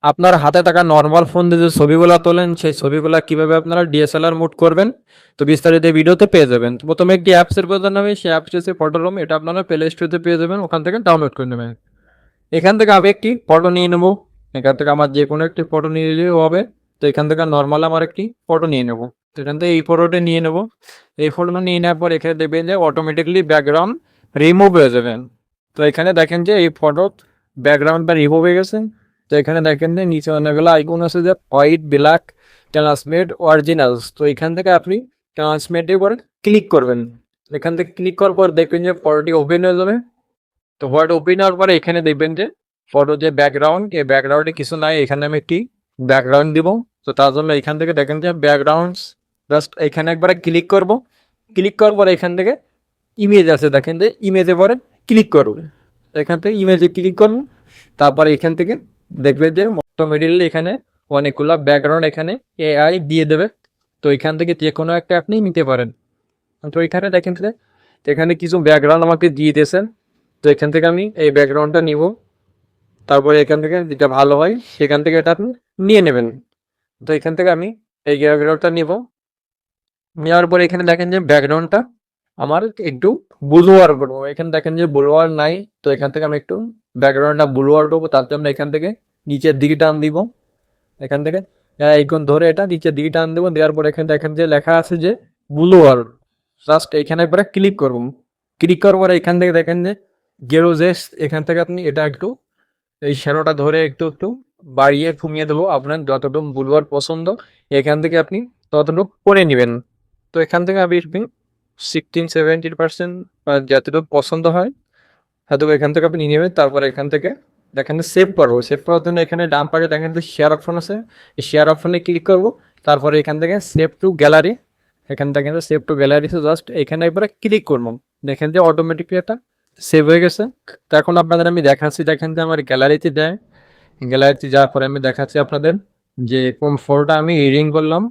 আপনার হাতে থাকা নর্মাল ফোন দিয়ে যে ছবিগুলা তোলেন সেই ছবিগুলা কিভাবে আপনারা ডিএসএলআর মুড করবেন তো বিস্তারিত এই ভিডিওতে পেয়ে যাবেন। তো প্রথমে একটি অ্যাপসের প্রয়োজন হবে, সেই অ্যাপসটি হচ্ছে ফটোরুম। এটা আপনারা প্লে স্টোরে পেয়ে যাবেন, ওখান থেকে ডাউনলোড করে নেবেন। এখান থেকে আমি একটি ফটো নিয়ে নেব। এখান থেকে আমার যে কোনো একটি ফটো নিয়ে নিলেও হবে। তো এখান থেকে নর্মাল আমার একটি ফটো নিয়ে নেব। তো এখান থেকে এই ফটোটা নিয়ে নেব। এই ফটোটা নিয়ে নেওয়ার পর এখানে দেখবেন যে অটোমেটিকলি ব্যাকগ্রাউন্ড রিমুভ হয়ে যাবেন। তো এখানে দেখেন যে এই ফটো ব্যাকগ্রাউন্ডটা রিমুভ হয়ে গেছে। তো এখানে দেখেন যে নিচে অনেকগুলো আইকন আছে যে হোয়াইট, ব্ল্যাক, ট্রান্সমেট, অরিজিনালস। তো এখান থেকে আপনি ট্রান্সমেটের উপর ক্লিক করবেন। এখান থেকে ক্লিক করার পর দেখবেন যে ফটোটি ওপেন হয়ে যাবে। তো ফটো ওপেন হওয়ার পরে এখানে দেখবেন যে ফটো যে ব্যাকগ্রাউন্ড, এই ব্যাকগ্রাউন্ডে কিছু নাই। এখানে আমি একটি ব্যাকগ্রাউন্ড দিব। তো তার জন্য এখান থেকে দেখেন যে ব্যাকগ্রাউন্ডস, জাস্ট এখানে একবারে ক্লিক করব। ক্লিক করার পরে এখান থেকে ইমেজ আছে, দেখেন যে ইমেজে পরে ক্লিক করব। এখান থেকে ইমেজে ক্লিক করুন। তারপরে এখান থেকে দেখবেন যে অটোমেটিকলি এখানে অনেকগুলো ব্যাকগ্রাউন্ড এখানে এআই দিয়ে দেবে। তো এখান থেকে যে কোনো একটা আপনি নিতে পারেন। তো এখানে দেখেন যে এখানে কিছু ব্যাকগ্রাউন্ড আমাকে দিয়ে দিয়েছেন। তো এখান থেকে আমি এই ব্যাকগ্রাউন্ডটা নিব। তারপরে এখান থেকে যেটা ভালো হয় সেখান থেকে এটা আপনি নিয়ে নেবেন। তো এখান থেকে আমি এই ব্যাকগ্রাউন্ডটা নিব। নেওয়ার পরে এখানে দেখেন যে ব্যাকগ্রাউন্ডটা আমার একটু ব্লুয়ার করবো। এখানে দেখেন যে ব্লুয়ার নাই। তো এখান থেকে আমি একটু ব্যাকগ্রাউন্ডটা ব্লুয়ার করবো। তার জন্য এখান থেকে নিচের দিকে টান দিব। এখান থেকে আইকন ধরে এটা নিচের দিকে টান দেবো। দেওয়ার পরে এখানে দেখেন যে লেখা আছে যে ব্লুয়ার। জাস্ট এখানে পরে ক্লিক করবো। ক্লিক করার পরে এখান থেকে দেখেন যে গেরোজেস, এখান থেকে আপনি এটা একটু এই শ্যাডোটা ধরে একটু একটু বাড়িয়ে কমিয়ে দেবো। আপনার যতটুকু ব্লুয়ার পছন্দ এখান থেকে আপনি ততটুকু করে নেবেন। তো এখান থেকে আপনি 16-17% যতটুকু পছন্দ হয় হয়তো এখান থেকে আপনি নিয়ে নেবেন। তারপরে এখান থেকে দেখেন সেভ করবো। সেভ করার জন্য এখানে ডান পাশে দেখেন যে শেয়ার অপশন আছে, এই শেয়ার অপশনে ক্লিক করবো। তারপরে এখান থেকে সেভ টু গ্যালারি, এখান থেকে সেভ টু গ্যালারি জাস্ট এখানে একবারে ক্লিক করবো। দেখেন যে অটোমেটিকলি এটা সেভ হয়ে গেছে। তো এখন আপনাদের আমি দেখাচ্ছি, দেখেন যে আমার গ্যালারিতে দেয়। গ্যালারিতে যাওয়ার পরে আমি দেখাচ্ছি আপনাদের যে কোন ফটোটা আমি এডিটিং করলাম,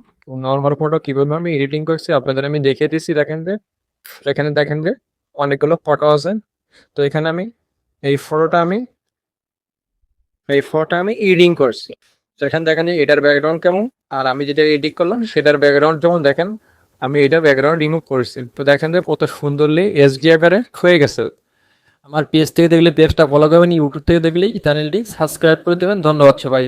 নর্মাল ফটো কীভাবে আমি এডিটিং করছি আপনাদের আমি দেখিয়ে দিচ্ছি। দেখেন যে এখানে দেখেন যে অনেকগুলো ফটো আছে। তো এখানে আমি এই ফটোটা আমি এডিটিং করছি। তো এখানে দেখেন যে এটার ব্যাকগ্রাউন্ড কেমন, আর আমি যেটা এডিট করলাম সেটার ব্যাকগ্রাউন্ড যেমন দেখেন আমি এটার ব্যাকগ্রাউন্ড রিমুভ করছি। তো দেখেন যে কত সুন্দরলি এইচডি আকারে হয়ে গেছে। আমার পেজ থেকে দেখলে পেজটা ফলো করবেন, ইউটিউব থেকে দেখলে চ্যানেলটি সাবস্ক্রাইব করে দেবেন। ধন্যবাদ সবাই।